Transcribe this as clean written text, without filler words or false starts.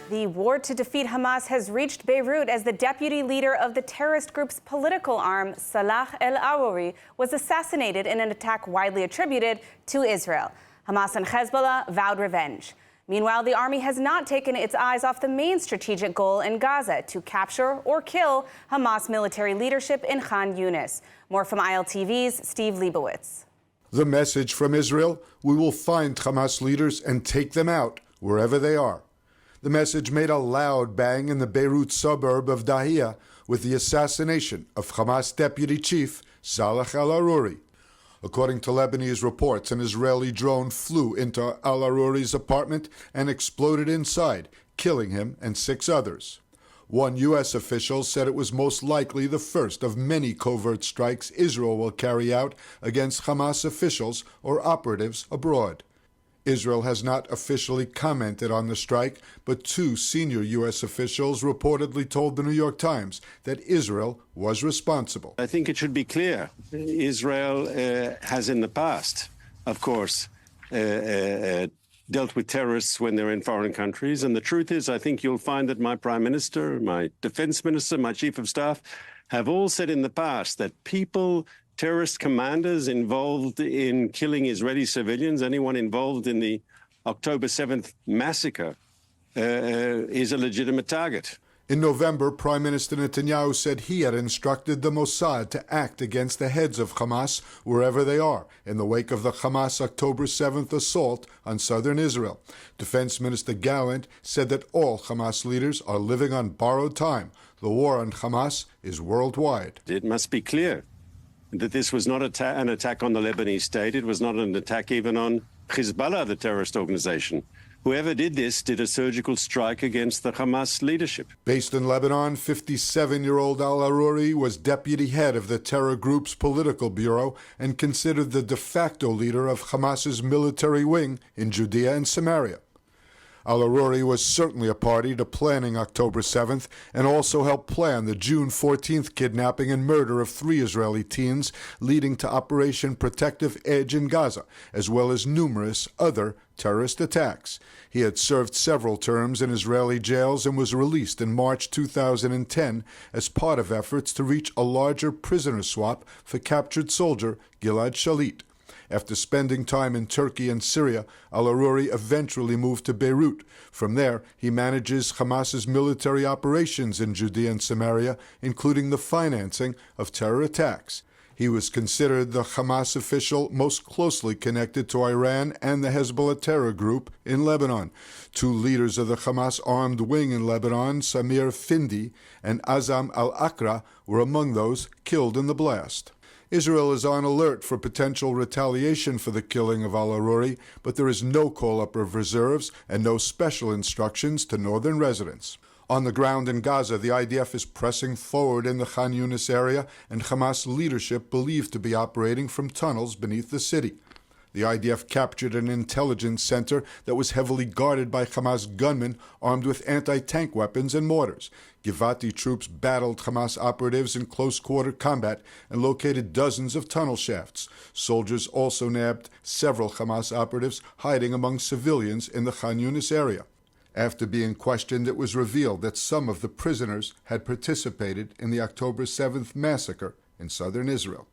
The war to defeat Hamas has reached Beirut as the deputy leader of the terrorist group's political arm, Saleh Al-Arouri, was assassinated in an attack widely attributed to Israel. Hamas and Hezbollah vowed revenge. Meanwhile, the army has not taken its eyes off the main strategic goal in Gaza, to capture or kill Hamas military leadership in Khan Yunis. More from ILTV's Steve Leibowitz. The message from Israel: we will find Hamas leaders and take them out wherever they are. The message made a loud bang in the Beirut suburb of Dahia with the assassination of Hamas deputy chief Saleh Al-Arouri. According to Lebanese reports, an Israeli drone flew into Al-Arouri's apartment and exploded inside, killing him and 6 others. One U.S. official said it was most likely the first of many covert strikes Israel will carry out against Hamas officials or operatives abroad. Israel has not officially commented on the strike, but 2 senior U.S. officials reportedly told the New York Times that Israel was responsible. I think it should be clear. Israel has in the past, of course, dealt with terrorists when they're in foreign countries. And the truth is, I think you'll find that my Prime Minister, my Defense Minister, my Chief of Staff have all said in the past that terrorist commanders involved in killing Israeli civilians, anyone involved in the October 7th massacre, is a legitimate target. In November, Prime Minister Netanyahu said he had instructed the Mossad to act against the heads of Hamas wherever they are, in the wake of the Hamas October 7th assault on southern Israel. Defense Minister Gallant said that all Hamas leaders are living on borrowed time. The war on Hamas is worldwide. It must be clear that this was not an attack on the Lebanese state. It was not an attack even on Hezbollah, the terrorist organization. Whoever did this did a surgical strike against the Hamas leadership. Based in Lebanon, 57-year-old Al-Arouri was deputy head of the terror group's political bureau and considered the de facto leader of Hamas's military wing in Judea and Samaria. Al-Arouri was certainly a party to planning October 7th and also helped plan the June 14th kidnapping and murder of 3 Israeli teens, leading to Operation Protective Edge in Gaza, as well as numerous other terrorist attacks. He had served several terms in Israeli jails and was released in March 2010 as part of efforts to reach a larger prisoner swap for captured soldier Gilad Shalit. After spending time in Turkey and Syria, Al-Arouri eventually moved to Beirut. From there, he manages Hamas's military operations in Judea and Samaria, including the financing of terror attacks. He was considered the Hamas official most closely connected to Iran and the Hezbollah terror group in Lebanon. 2 leaders of the Hamas armed wing in Lebanon, Samir Findi and Azam al-Aqra, were among those killed in the blast. Israel is on alert for potential retaliation for the killing of Al-Arouri, but there is no call-up of reserves and no special instructions to northern residents. On the ground in Gaza, the IDF is pressing forward in the Khan Yunis area, and Hamas leadership believed to be operating from tunnels beneath the city. The IDF captured an intelligence center that was heavily guarded by Hamas gunmen armed with anti-tank weapons and mortars. Givati troops battled Hamas operatives in close-quarter combat and located dozens of tunnel shafts. Soldiers also nabbed several Hamas operatives hiding among civilians in the Khan Yunis area. After being questioned, it was revealed that some of the prisoners had participated in the October 7th massacre in southern Israel.